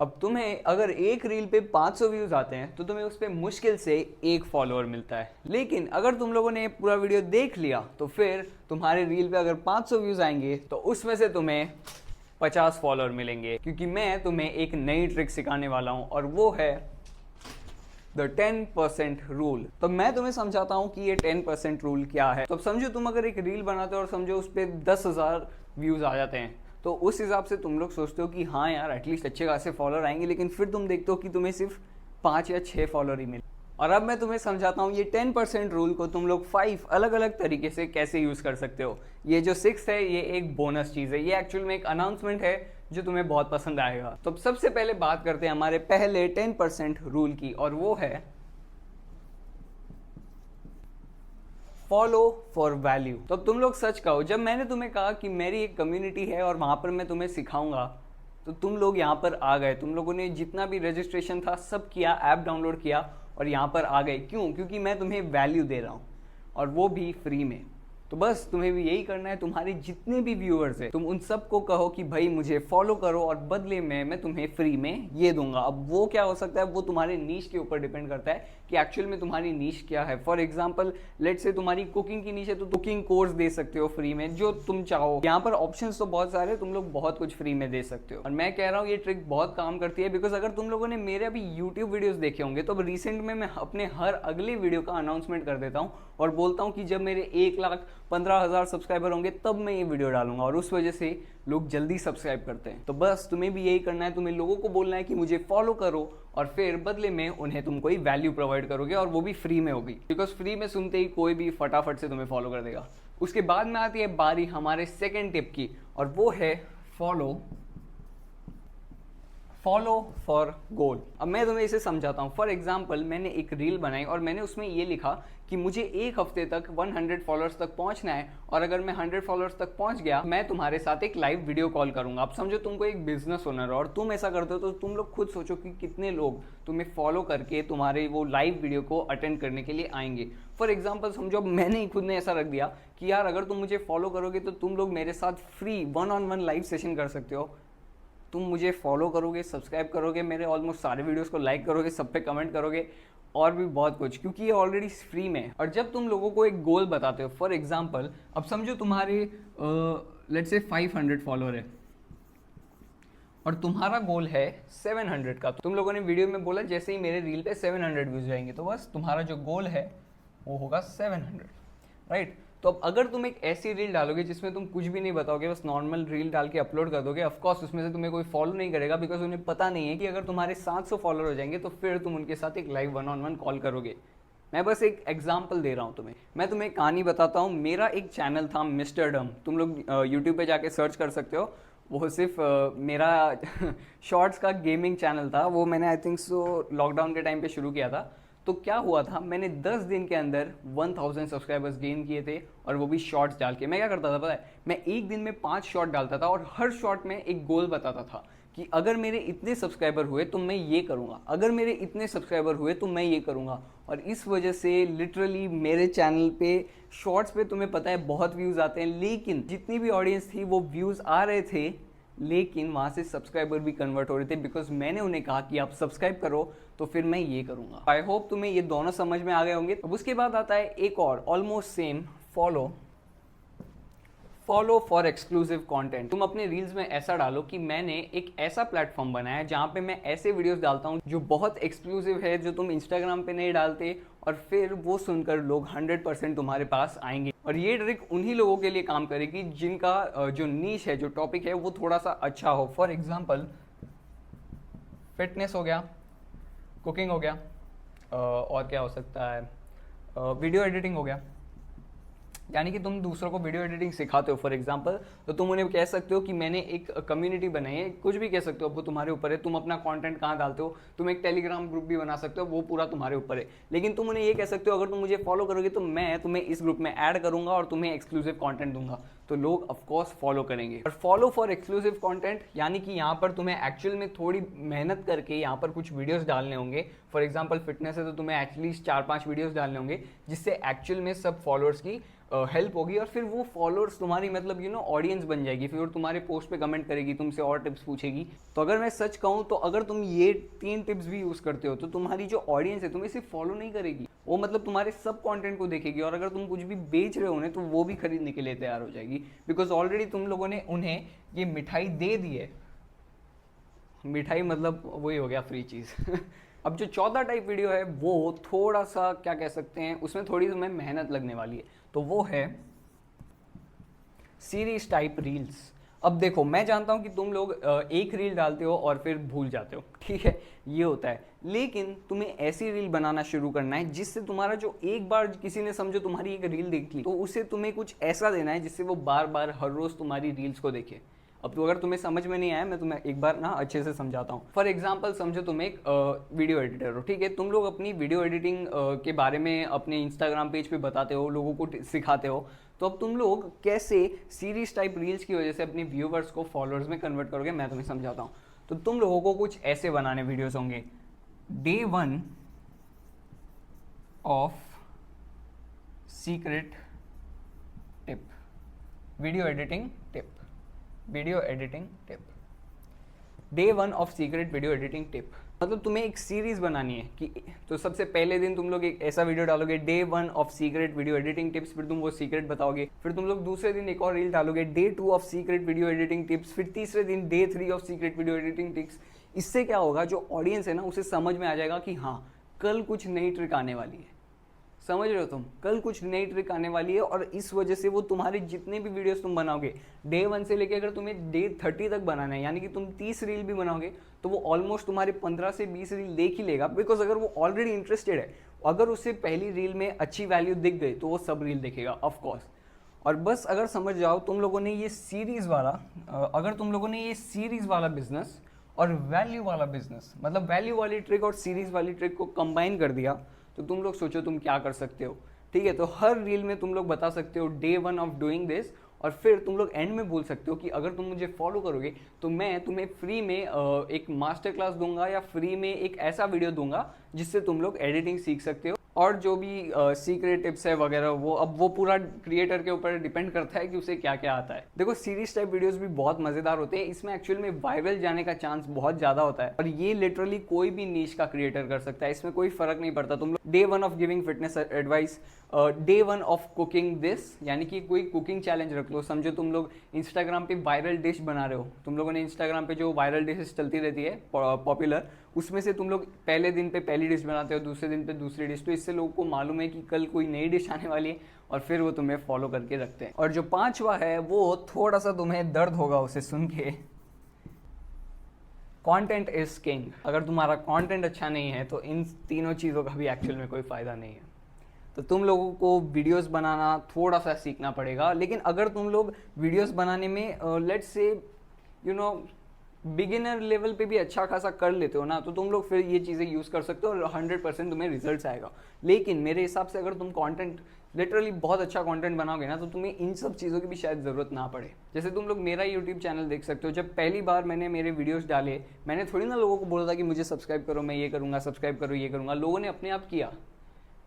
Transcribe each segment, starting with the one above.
अब तुम्हें अगर एक रील पे 500 व्यूज आते हैं तो तुम्हें उस पर मुश्किल से एक फॉलोअर मिलता है। लेकिन अगर तुम लोगों ने पूरा वीडियो देख लिया तो फिर तुम्हारे रील पे अगर 500 व्यूज आएंगे तो उसमें से तुम्हें 50 फॉलोअर मिलेंगे, क्योंकि मैं तुम्हें एक नई ट्रिक सिखाने वाला हूं और वो है द 10% रूल। तो मैं तुम्हें समझाता हूँ कि ये 10% रूल क्या है। तो अब समझो, तुम अगर एक रील बनाते हो और समझो उस पर 10,000 व्यूज आ जाते हैं, तो उस हिसाब से तुम लोग सोचते हो कि हाँ यार एटलीस्ट अच्छे खासे फॉलोअर आएंगे, लेकिन फिर तुम देखते हो कि तुम्हें सिर्फ 5 या 6 फॉलोअर ही मिले। और अब मैं तुम्हें समझाता हूँ ये 10% रूल को तुम लोग 5 अलग अलग तरीके से कैसे यूज कर सकते हो। ये जो 6 है ये एक बोनस चीज है, ये एक्चुअल में एक अनाउंसमेंट है जो तुम्हें बहुत पसंद आएगा। तो सबसे पहले बात करते हैं हमारे पहले 10% रूल की, और वो है फॉलो फॉर वैल्यू। तो अब तुम लोग सच कहो, जब मैंने तुम्हें कहा कि मेरी एक कम्युनिटी है और वहां पर मैं तुम्हें सिखाऊंगा, तो तुम लोग यहाँ पर आ गए। तुम लोगों ने जितना भी रजिस्ट्रेशन था सब किया, ऐप डाउनलोड किया और यहाँ पर आ गए। क्यों? क्योंकि मैं तुम्हें वैल्यू दे रहा हूँ और वो भी फ्री में। तो बस तुम्हें भी यही करना है, तुम्हारे जितने भी व्यूअर्स है तुम उन सबको कहो कि भाई मुझे फॉलो करो और बदले में मैं तुम्हें फ्री में ये दूंगा। अब वो क्या हो सकता है, वो तुम्हारे नीश के ऊपर डिपेंड करता है कि एक्चुअल में तुम्हारी नीश क्या है। फॉर एग्जाम्पल लेट्स से तुम्हारी कुकिंग की नीश है तो कुकिंग कोर्स दे सकते हो फ्री में, जो तुम चाहो। यहाँ पर ऑप्शंस तो बहुत सारे, तुम लोग बहुत कुछ फ्री में दे सकते हो। और मैं कह रहा हूँ ये ट्रिक बहुत काम करती है, बिकॉज अगर तुम लोगों ने मेरे अभी यूट्यूब वीडियोस देखे होंगे तो अब रिसेंट में मैं अपने हर अगले वीडियो का अनाउंसमेंट कर देता हूँ और बोलता हूँ कि जब मेरे 1,15,000 सब्सक्राइबर होंगे तब मैं ये वीडियो डालूंगा, और उस वजह से लोग जल्दी सब्सक्राइब करते हैं। तो बस तुम्हें भी यही करना है, तुम्हें लोगों को बोलना है कि मुझे फॉलो करो और फिर बदले में उन्हें तुम कोई वैल्यू प्रोवाइड करोगे, और वो भी फ्री में होगी, बिकॉज फ्री में सुनते ही कोई भी फटाफट से तुम्हें फॉलो कर देगा। उसके बाद में आती है बारी हमारे सेकेंड टिप की, और वो है फॉलो फॉर गोल। अब मैं तुम्हें इसे समझाता हूँ। फॉर एग्जाम्पल मैंने एक रील बनाई और मैंने उसमें ये लिखा कि मुझे एक हफ्ते तक 100 फॉलोअर्स तक पहुंचना है, और अगर मैं 100 फॉलोअर्स तक पहुंच गया मैं तुम्हारे साथ एक लाइव वीडियो कॉल करूंगा। अब समझो तुमको एक बिजनेस ओनर हो और तुम ऐसा करते हो, तो तुम लोग खुद सोचो कि कितने लोग तुम्हें फॉलो करके तुम्हारे वो लाइव वीडियो को अटेंड करने के लिए आएंगे। फॉर एग्जाम्पल समझो मैंने ही खुद ने ऐसा रख दिया कि यार अगर तुम मुझे फॉलो करोगे तो तुम लोग मेरे साथ फ्री 1-on-1 लाइव सेशन कर सकते हो। तुम मुझे फॉलो करोगे, सब्सक्राइब करोगे, मेरे ऑलमोस्ट सारे वीडियोस को लाइक करोगे, सब पे कमेंट करोगे और भी बहुत कुछ, क्योंकि ये ऑलरेडी फ्री में है। और जब तुम लोगों को एक गोल बताते हो, फॉर एग्जांपल अब समझो तुम्हारे लेट्स से 500 फॉलोअर है और तुम्हारा गोल है 700 का। तुम लोगों ने वीडियो में बोला जैसे ही मेरे रील पे 700 व्यूज जाएंगे तो बस तुम्हारा जो गोल है वो होगा 700, राइट। तो अब अगर तुम एक ऐसी रील डालोगे जिसमें तुम कुछ भी नहीं बताओगे, बस नॉर्मल रील डाल के अपलोड कर दोगे, ऑफकोर्स उसमें से तुम्हें कोई फॉलो नहीं करेगा, बिकॉज उन्हें पता नहीं है कि अगर तुम्हारे 700 फॉलोअर हो जाएंगे तो फिर तुम उनके साथ एक लाइव 1-on-1 कॉल करोगे। मैं बस एक एग्जाम्पल दे रहा हूँ तुम्हें। मैं तुम्हें एक कहानी बताता हूँ। मेरा एक चैनल था मिस्टर डम, तुम लोग यूट्यूब पे जाके सर्च कर सकते हो। वो सिर्फ मेरा शॉर्ट्स का गेमिंग चैनल था। वो मैंने आई थिंक सो लॉकडाउन के टाइम पे शुरू किया था। तो क्या हुआ था, मैंने 10 दिन के अंदर 1000 सब्सक्राइबर्स गेन किए थे, और वो भी शॉर्ट्स डाल के। मैं क्या करता था पता है, मैं एक दिन में 5 शॉर्ट डालता था और हर शॉर्ट में एक गोल बताता था कि अगर मेरे इतने सब्सक्राइबर हुए तो मैं ये करूँगा, अगर मेरे इतने सब्सक्राइबर हुए तो मैं ये करूँगा। और इस वजह से लिटरली मेरे चैनल पे शॉर्ट्स पे तुम्हें पता है बहुत व्यूज़ आते हैं, लेकिन जितनी भी ऑडियंस थी वो व्यूज़ आ रहे थे लेकिन वहाँ से सब्सक्राइबर भी कन्वर्ट हो रहे थे, बिकॉज मैंने उन्हें कहा कि आप सब्सक्राइब करो तो फिर मैं ये करूँगा। आई होप तुम्हें ये दोनों समझ में आ गए होंगे। अब उसके बाद आता है एक और almost same, follow for exclusive content. तुम अपने रील्स में ऐसा डालो कि मैंने एक ऐसा प्लेटफॉर्म बनाया है जहाँ पे मैं ऐसे वीडियोस डालता हूँ जो बहुत एक्सक्लूसिव है, जो तुम इंस्टाग्राम पे नहीं डालते, और फिर वो सुनकर लोग 100% तुम्हारे पास आएंगे। और ये ट्रिक उन्हीं लोगों के लिए काम करेगी जिनका जो नीश है, जो टॉपिक है वो थोड़ा सा अच्छा हो। फॉर एग्जाम्पल फिटनेस हो गया, कुकिंग हो गया, और क्या हो सकता है, वीडियो एडिटिंग हो गया। यानी कि तुम दूसरों को वीडियो एडिटिंग सिखाते हो फॉर एग्जांपल, तो तुम उन्हें कह सकते हो कि मैंने एक कम्युनिटी बनाई है, कुछ भी कह सकते हो, वो तुम्हारे ऊपर है। तुम अपना कंटेंट कहाँ डालते हो, तुम एक टेलीग्राम ग्रुप भी बना सकते हो, वो पूरा तुम्हारे ऊपर है। लेकिन तुम उन्हें ये कह सकते हो अगर तुम मुझे फॉलो करोगे तो मैं तुम्हें इस ग्रुप में ऐड करूंगा और तुम्हें एक्सक्लूसिव कंटेंट दूंगा, तो लोग ऑफकोर्स फॉलो करेंगे। और फॉलो फॉर एक्सक्लूसिव कंटेंट यानी कि यहाँ पर तुम्हें एक्चुअल में थोड़ी मेहनत करके यहाँ पर कुछ वीडियोस डालने होंगे। फॉर एग्जांपल फिटनेस है तो तुम्हें एटलीस्ट 4-5 वीडियोस डालने होंगे जिससे एक्चुअल में सब फॉलोअर्स की हेल्प होगी और फिर वो फॉलोअर्स तुम्हारी मतलब ऑडियंस बन जाएगी, फिर तुम्हारे पोस्ट पे कमेंट करेगी, तुमसे और टिप्स पूछेगी। तो अगर मैं सच कहूँ तो अगर तुम ये 3 टिप्स भी यूज़ करते हो तो तुम्हारी जो ऑडियंस है तुम्हें सिर्फ फॉलो नहीं करेगी, वो मतलब तुम्हारे सब कंटेंट को देखेगी, और अगर तुम कुछ भी बेच रहे हो उन्हें तो वो भी खरीदने के लिए तैयार हो जाएगी, बिकॉज ऑलरेडी तुम लोगों ने उन्हें ये मिठाई दे दी है। मिठाई मतलब वही हो गया फ्री चीज़। अब जो चौथा टाइप वीडियो है वो थोड़ा सा क्या कह सकते हैं, उसमें थोड़ी तुम्हें मेहनत लगने वाली है, तो वो है सीरीज टाइप रील्स। अब देखो मैं जानता हूं कि तुम लोग एक रील डालते हो और फिर भूल जाते हो, ठीक है, ये होता है, लेकिन तुम्हें ऐसी रील बनाना शुरू करना है जिससे तुम्हारा जो एक बार किसी ने समझो तुम्हारी एक रील देख ली तो उसे तुम्हें कुछ ऐसा देना है जिससे वो बार बार हर रोज तुम्हारी रील्स को देखे। अब तो अगर तुम्हें समझ में नहीं आया मैं तुम्हें एक बार ना अच्छे से समझाता हूँ। फॉर एग्जाम्पल समझो तुम एक वीडियो एडिटर हो, ठीक है, तुम लोग अपनी वीडियो एडिटिंग के बारे में अपने इंस्टाग्राम पेज पे बताते हो, लोगों को सिखाते हो, तो अब तुम लोग कैसे सीरीज टाइप रील्स की वजह से अपने व्यूवर्स को फॉलोअर्स में कन्वर्ट करोगे मैं तुम्हें समझाता हूँ। तो तुम लोगों को कुछ ऐसे बनाने वीडियोस होंगे, day 1 of secret tip, video editing tip, video editing tip, day 1 of secret video editing tip. मतलब तुम्हें एक सीरीज बनानी है कि तो सबसे पहले दिन तुम लोग एक ऐसा वीडियो डालोगे day 1 of secret video editing tips, फिर तुम वो सीक्रेट बताओगे, फिर तुम लोग दूसरे दिन एक और रील डालोगे day 2 of secret video editing tips, फिर तीसरे दिन day 3 of secret video editing tips. इससे क्या होगा, जो ऑडियंस है ना उसे समझ में आ जाएगा कि हाँ कल कुछ नई ट्रिक आने वाली है, समझ रहे हो तुम, कल कुछ नई ट्रिक आने वाली है, और इस वजह से वो तुम्हारे जितने भी वीडियोस तुम बनाओगे डे 1 से लेके अगर तुम्हें डे 30 तक बनाना है, यानी कि तुम 30 रील भी बनाओगे तो वो ऑलमोस्ट तुम्हारे 15 से 20 रील देख ही लेगा, बिकॉज अगर वो ऑलरेडी इंटरेस्टेड है, अगर उसे पहली रील में अच्छी वैल्यू दिख गई तो वो सब रील देखेगा ऑफकोर्स। और बस अगर समझ जाओ तुम लोगों ने ये सीरीज वाला अगर तुम लोगों ने ये सीरीज वाला बिजनेस और वैल्यू वाला बिजनेस, मतलब वैल्यू वाली ट्रिक और सीरीज वाली ट्रिक को कंबाइन कर दिया, तो तुम लोग सोचो तुम क्या कर सकते हो, ठीक है। तो हर रील में तुम लोग बता सकते हो डे 1 ऑफ डूइंग दिस, और फिर तुम लोग एंड में बोल सकते हो कि अगर तुम मुझे फॉलो करोगे तो मैं तुम्हें फ्री में एक मास्टर क्लास दूंगा या फ्री में एक ऐसा वीडियो दूंगा जिससे तुम लोग एडिटिंग सीख सकते हो, और जो भी सीक्रेट टिप्स है वगैरह वो पूरा क्रिएटर के ऊपर डिपेंड करता है कि उसे क्या क्या आता है। देखो सीरीज टाइप वीडियोस भी बहुत मजेदार होते हैं, इसमें एक्चुअल में वायरल जाने का चांस बहुत ज्यादा होता है, और ये लिटरली कोई भी नीश का क्रिएटर कर सकता है, इसमें कोई फर्क नहीं पड़ता। तुम लोग day 1 of giving fitness advice, day 1 of cooking this, यानी कि कोई कुकिंग चैलेंज रख लो। समझो तुम लोग इंस्टाग्राम पे वायरल डिश बना रहे हो, तुम लोगों ने इंस्टाग्राम पे जो वायरल डिशेस चलती रहती है पॉपुलर, उसमें से तुम लोग पहले दिन पे पहली डिश बनाते हो, दूसरे दिन पे दूसरी डिश, तो इससे लोगों को मालूम है कि कल कोई नई डिश आने वाली है, और फिर वो तुम्हें फॉलो करके रखते हैं। और जो 5वां है वो थोड़ा सा तुम्हें दर्द होगा उसे सुन के, कंटेंट इज किंग। अगर तुम्हारा कंटेंट अच्छा नहीं है तो इन तीनों चीज़ों का भी एक्चुअल में कोई फ़ायदा नहीं है। तो तुम लोगों को वीडियोस बनाना थोड़ा सा सीखना पड़ेगा, लेकिन अगर तुम लोग वीडियोस बनाने में लेट्स से बिगिनर लेवल पे भी अच्छा खासा कर लेते हो ना, तो तुम लोग फिर ये चीज़ें यूज़ कर सकते हो और 100% तुम्हें रिजल्ट्स आएगा। लेकिन मेरे हिसाब से अगर तुम कंटेंट लिटरली बहुत अच्छा कंटेंट बनाओगे ना तो तुम्हें इन सब चीज़ों की भी शायद ज़रूरत ना पड़े। जैसे तुम लोग मेरा यूट्यूब चैनल देख सकते हो, जब पहली बार मैंने मेरे वीडियोस डाले, मैंने थोड़ी ना लोगों को बोला था कि मुझे सब्सक्राइब करो, मैं ये करूँगा, सब्सक्राइब करो, ये करूँगा। लोगों ने अपने आप किया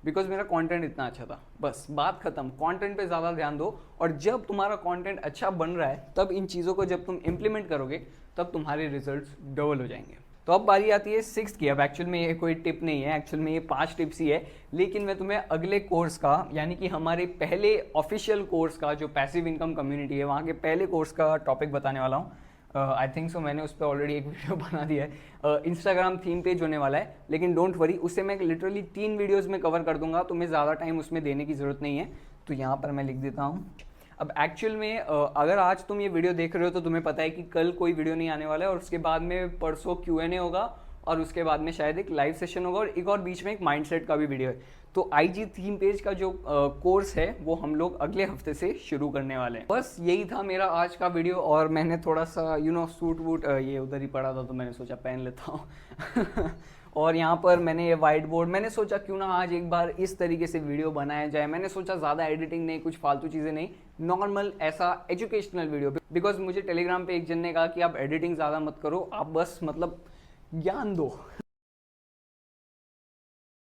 बिकॉज मेरा कंटेंट इतना अच्छा था। बस बात खत्म, कंटेंट पे ज़्यादा ध्यान दो, और जब तुम्हारा कंटेंट अच्छा बन रहा है तब इन चीज़ों को जब तुम इम्प्लीमेंट करोगे तब तुम्हारे रिजल्ट्स डबल हो जाएंगे। तो अब बारी आती है 6th की। अब एक्चुअल में ये कोई टिप नहीं है, एक्चुअल में ये 5 टिप्स ही है, लेकिन मैं तुम्हें अगले कोर्स का, यानी कि हमारे पहले ऑफिशियल कोर्स का जो पैसिव इनकम कम्युनिटी है वहाँ के पहले कोर्स का टॉपिक बताने वाला हूँ। आई थिंक सो मैंने उस पर ऑलरेडी एक वीडियो बना दिया है। इंस्टाग्राम थीम पेज होने वाला है, लेकिन डोंट वरी, उसे मैं लिटरली 3 वीडियोज़ में कवर कर दूंगा, तुम्हें ज़्यादा टाइम उसमें देने की ज़रूरत नहीं है। तो यहाँ पर मैं लिख देता हूँ। अब एक्चुअल में अगर आज तुम ये वीडियो देख रहे हो तो तुम्हें पता है कि कल कोई वीडियो नहीं आने वाला है, और उसके बाद में परसों Q&A होगा, और उसके बाद में शायद एक लाइव सेशन होगा, और एक और बीच में एक माइंडसेट का भी वीडियो है। तो IG थीम पेज का जो कोर्स है वो हम लोग अगले हफ्ते से शुरू करने वाले हैं। बस यही था मेरा आज का वीडियो, और मैंने थोड़ा सा सूट वूट ये उधर ही पड़ा था तो मैंने सोचा पहन लेता हूँ। और यहाँ पर मैंने ये वाइट बोर्ड, मैंने सोचा क्यों ना आज एक बार इस तरीके से वीडियो बनाया जाए। मैंने सोचा ज़्यादा एडिटिंग नहीं, कुछ फालतू चीज़ें नहीं, नॉर्मल ऐसा एजुकेशनल वीडियो, बिकॉज मुझे टेलीग्राम पे एक जन ने कहा कि आप एडिटिंग ज़्यादा मत करो, आप बस मतलब ज्ञान दो।